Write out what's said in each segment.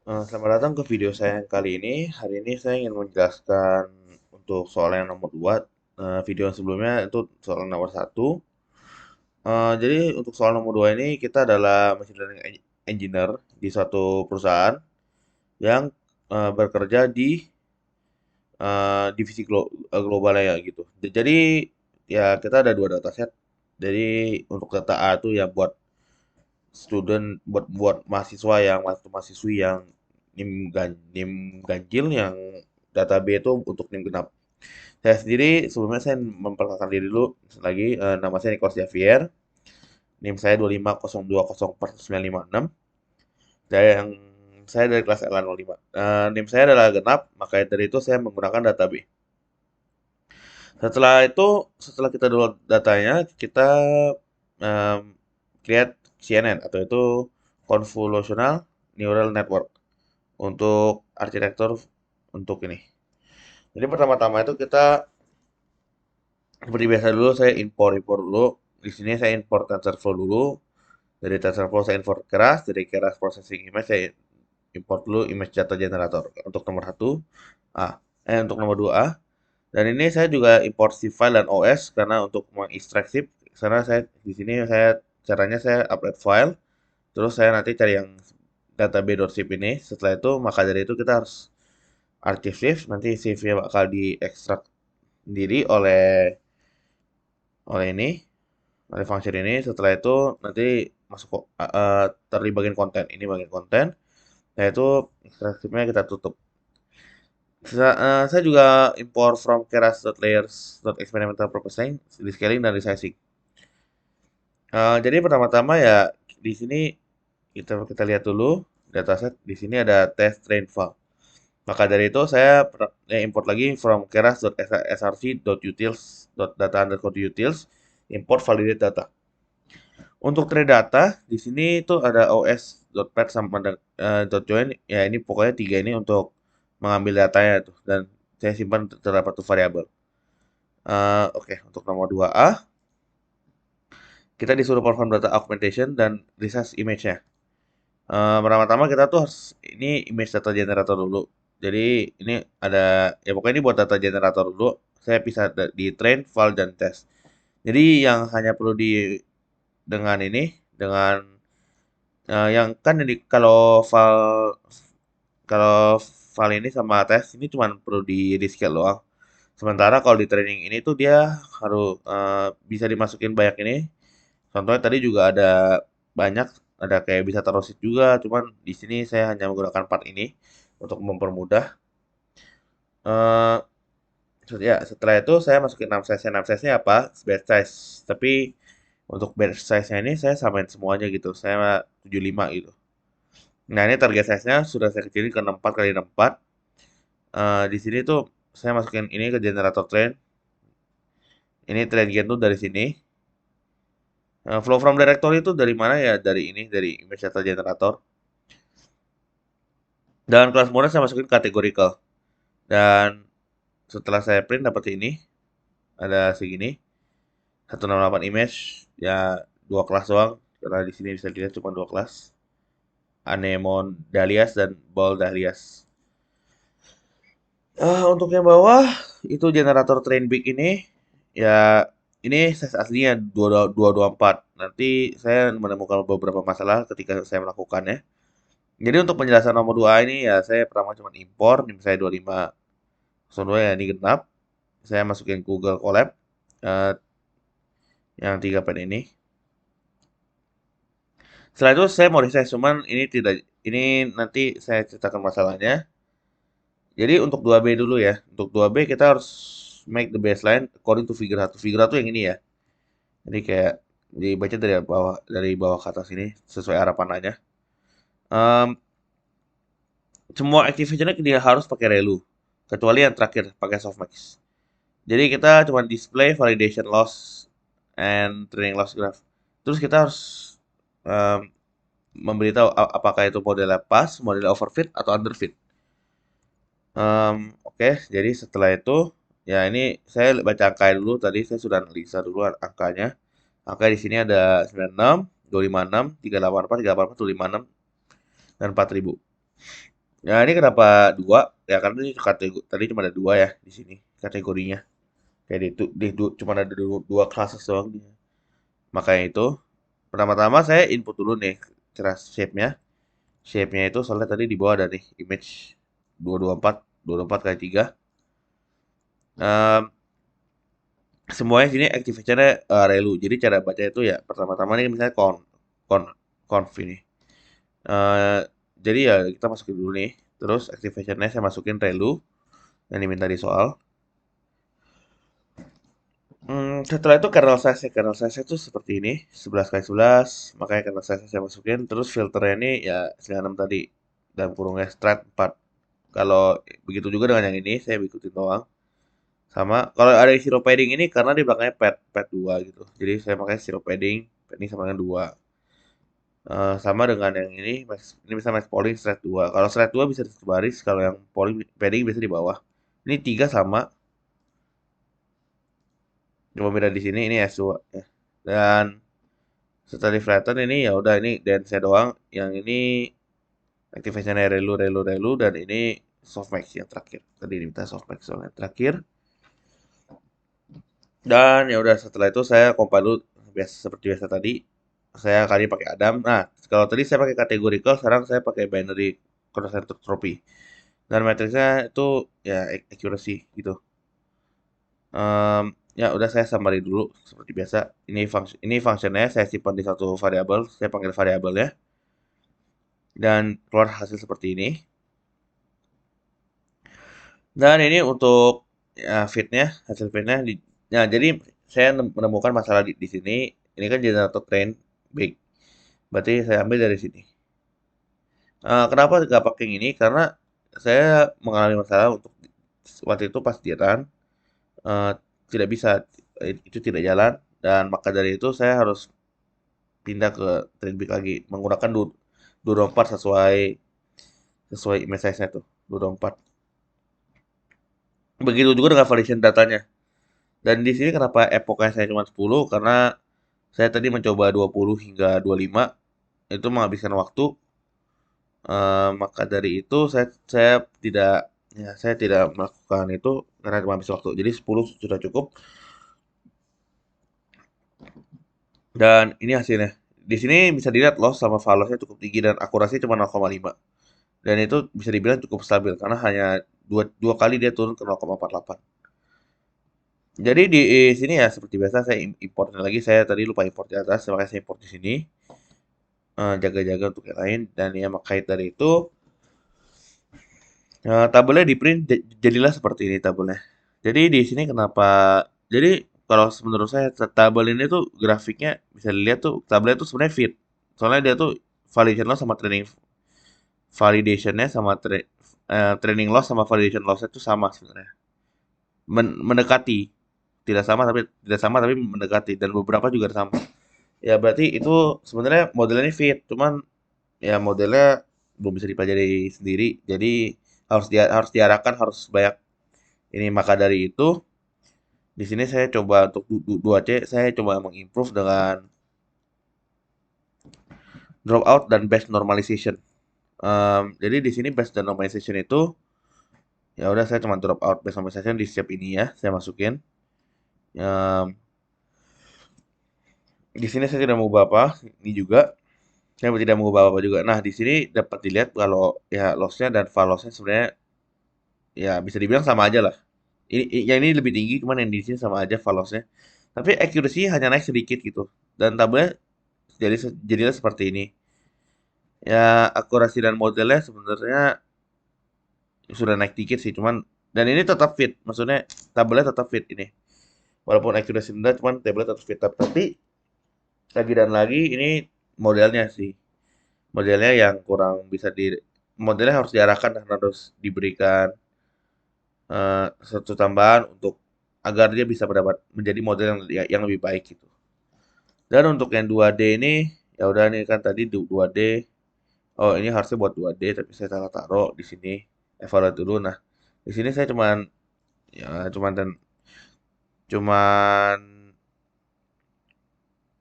Selamat datang ke video saya yang kali ini. Hari ini saya ingin menjelaskan untuk soal yang nomor 2. Video yang sebelumnya itu soal nomor 1. Jadi untuk soal nomor 2 ini kita adalah machine learning engineer di suatu perusahaan yang bekerja di divisi globalnya ya gitu. Jadi ya kita ada dua dataset. Jadi untuk data A itu ya buat buat mahasiswa yang mahasiswi yang NIM ganjil, yang data B itu untuk NIM genap. Saya sendiri sebelumnya saya memperkenalkan diri dulu lagi, nama saya Nicholas Javier, NIM saya 25020419556, dan yang saya dari kelas LA05. NIM saya adalah genap, maka dari itu saya menggunakan data B. Setelah itu, setelah kita download datanya, kita em, create CNN atau itu Convolutional Neural Network untuk arsitektur untuk ini. Jadi pertama-tama itu kita seperti biasa dulu saya import dulu. Di sini saya import TensorFlow dulu. Dari TensorFlow saya import Keras, dari Keras processing image saya import dulu image data generator untuk nomor satu A. Untuk nomor 2A. Dan ini saya juga import zip file dan OS karena untuk mengekstrak zip. Karena saya di sini saya caranya saya upload file, terus saya nanti cari yang database.zip ini. Setelah itu maka dari itu kita harus archive shift, nanti save-nya bakal diekstrak sendiri oleh ini, oleh function ini. Setelah itu nanti masuk taruh di bagian konten. Ini bagian konten. Nah itu ekstraksinya kita tutup. Saya juga import from keras.layers.experimental processing, di scaling dan resizing. Jadi pertama-tama ya di sini kita lihat dulu dataset. Di sini ada test train file. Maka dari itu saya import lagi from keras.src.utils.data underscore utils, import validate data. Untuk train data di sini itu ada os.pad sama .join, ya ini pokoknya tiga ini untuk mengambil datanya tuh, dan saya simpan terdapat tuh variabel. Oke, untuk nomor 2A kita disuruh perform data augmentation dan resize image-nya. Pertama-tama kita tuh harus ini image data generator dulu. Jadi ini ada ya pokoknya ini buat data generator dulu. Saya bisa di train, file dan test. Jadi yang hanya perlu dengan ini dengan yang kan kalau file ini sama test ini cuma perlu di rescale doang. Sementara kalau di training ini tuh dia harus bisa dimasukin banyak ini. Contohnya tadi juga ada banyak, ada kayak bisa taruh sheet juga, cuman di sini saya hanya menggunakan part ini untuk mempermudah. Eh ya, setelah itu saya masukin 6 size. 6 size-nya apa? Batch size. Tapi untuk batch size-nya ini saya samain semuanya gitu. Saya 75 gitu. Nah, ini target size-nya sudah saya kecilin ke 64 kali 64. Di sini tuh saya masukin ini ke generator train. Ini train gen tuh dari sini. Flow from directory itu dari mana ya? Dari ini, dari image data generator. Dan kelas mode saya masukin categorical. Dan setelah saya print dapat ini, ada segini. 168 image, ya dua kelas doang. Karena di sini bisa dilihat cuma dua kelas. Anemon Dahlias dan Ball Dahlias. Untuk yang bawah itu generator train big ini, ya ini size aslinya 2224. Nanti saya menemukan beberapa masalah ketika saya melakukannya. Jadi untuk penjelasan nomor 2 ini ya saya pertama cuma impor NIM saya 2502 ya ini genap. Saya masukin Google Colab eh, yang 3 pen ini. Setelah itu saya mau resize, cuman ini tidak, ini nanti saya ceritakan masalahnya. Jadi untuk 2B dulu ya. Untuk 2B kita harus make the baseline according to figure 1. Figure 1 yang ini ya. Jadi kayak dibaca dari bawah ke atas ini sesuai arah panahnya. Em, Semua activationnya dia harus pakai relu, kecuali yang terakhir pakai softmax. Jadi kita cuma display validation loss and training loss graph. Terus kita harus em, memberitahu apakah itu modelnya pas, modelnya overfit atau underfit. Oke, jadi setelah itu ya ini saya baca angka dulu, tadi saya sudah analisa dulu angkanya. Angka di sini ada 96, 256, 384, 384, 256 dan 4000. Ya ini kenapa dua? Ya karena ini kategori tadi cuma ada dua ya di sini kategorinya. Kayak cuma ada dua classes doang. Makanya itu pertama-tama saya input dulu nih cara shape-nya. Shape-nya itu soalnya tadi di bawah ada nih image 224 kali 3. Em, Semuanya sini activation-nya relu. Jadi cara baca itu ya pertama-tama nih misalnya con conv ini. Eh, jadi ya kita masukin dulu nih. Terus activation-nya saya masukin relu yang diminta di soal. Setelah itu kernel size itu seperti ini, 11 kali 11, makanya kernel size saya masukin, terus filternya ini ya 96 tadi, dalam kurungnya strat 4. Kalau begitu juga dengan yang ini, saya ikutin doang. Sama, kalau ada zero padding ini karena di belakangnya pad 2 gitu. Jadi saya pakai zero padding sama dengan 2. Sama dengan yang ini bisa max polling strat 2. Kalau strat 2 bisa di satu baris, kalau yang polling padding bisa di bawah. Ini 3 sama, cuma beda di sini ini S2 ya. Dan setelah di flatten ini ya udah ini dance doang. Yang ini activation-nya relu dan ini softmax yang terakhir. Tadi diminta softmax soalnya terakhir. Dan ya udah setelah itu saya compile dulu seperti biasa tadi. Saya kali pakai Adam. Nah, kalau tadi saya pakai categorical, sekarang saya pakai binary trophy. Dan matriksnya itu ya accuracy gitu. Em, ya udah saya summary dulu seperti biasa. Ini functionnya saya simpan di satu variabel. Saya panggil variabelnya dan keluar hasil seperti ini. Dan ini untuk ya, hasil fitnya. Ya, jadi saya menemukan masalah di sini. Ini kan generator train big. Berarti saya ambil dari sini. Kenapa nggak pakai yang ini? Karena saya mengalami masalah untuk waktu itu pas di run eh, tidak bisa, itu tidak jalan dan maka dari itu saya harus pindah ke train big lagi menggunakan 224 sesuai sesuai image size-nya tuh 224. Begitu juga dengan validation datanya. Dan di sini kenapa epoknya saya cuma 10? Karena saya tadi mencoba 20 hingga 25, itu menghabiskan waktu. Maka dari itu saya tidak melakukan itu karena menghabiskan waktu. Jadi 10 sudah cukup dan ini hasilnya. Di sini bisa dilihat loss sama fallow-nya cukup tinggi dan akurasi cuma 0,5. Dan itu bisa dibilang cukup stabil karena hanya dua kali dia turun ke 0,48. Jadi di sini ya seperti biasa saya importnya lagi. Saya tadi lupa import di atas, makanya saya import di sini. Jaga-jaga untuk yang lain dan ya makait dari itu tabelnya di print jadilah seperti ini tabelnya. Jadi di sini kenapa jadi kalau menurut saya tabel ini tuh grafiknya bisa dilihat tuh tabelnya tuh sebenarnya fit. Soalnya dia tuh validation loss sama validationnya sama training loss sama validation lossnya tuh sama sebenarnya. Mendekati, tidak sama tapi mendekati dan beberapa juga sama. Ya berarti itu sebenarnya modelnya fit, cuman ya modelnya belum bisa dipelajari sendiri. Jadi harus diarahkan harus banyak ini. Maka dari itu di sini saya coba untuk 2C saya coba mengimprove dengan dropout dan base normalization. Jadi di sini base dan normalization itu ya udah saya cuma dropout base normalization di step ini ya saya masukin. Um, di sini saya tidak mengubah apa, ini juga saya tidak mengubah apa juga. Nah di sini dapat dilihat kalau ya lossnya dan fall lossnya sebenarnya ya bisa dibilang sama aja lah. Yang ini lebih tinggi, cuman yang di sini sama aja fallousnya. Tapi accuracy hanya naik sedikit gitu. Dan tabelnya jadilah seperti ini. Ya akurasi dan modelnya sebenarnya sudah naik dikit sih, cuman dan ini tetap fit. Maksudnya tabelnya tetap fit ini. Walaupun accuracy rendah, cuman tabelnya tetap fit. Tapi lagi dan lagi ini modelnya sih. Modelnya yang kurang bisa modelnya harus diarahkan dan harus diberikan satu tambahan untuk agar dia bisa menjadi model yang lebih baik gitu. Dan untuk yang 2D ini ya udah nih kan tadi 2D. Oh, ini harusnya buat 2D tapi saya salah taruh di sini. Evaluate dulu. Nah, di sini saya cuman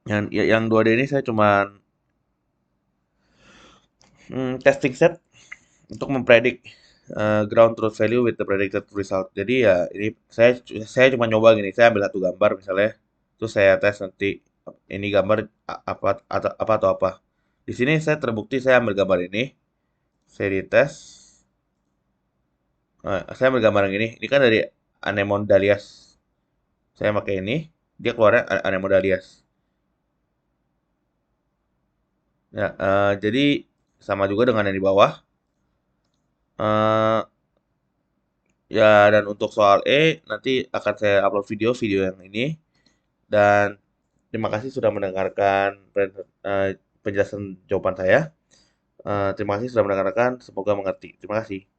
yang 2D ini saya cuman testing set untuk mempredik ground truth value with the predicted result. Jadi ya ini saya cuma nyoba gini, saya ambil satu gambar misalnya, terus saya tes nanti ini gambar atau apa. Di sini saya terbukti saya ambil gambar ini, saya dites, saya ambil gambar yang ini kan dari anemone dahlias. Saya pakai ini, dia keluarnya anemone dahlias. Ya, jadi sama juga dengan yang di bawah. Eh, ya, dan untuk soal nanti akan saya upload video yang ini. Dan terima kasih sudah mendengarkan penjelasan jawaban saya. Terima kasih sudah mendengarkan. Semoga mengerti. Terima kasih.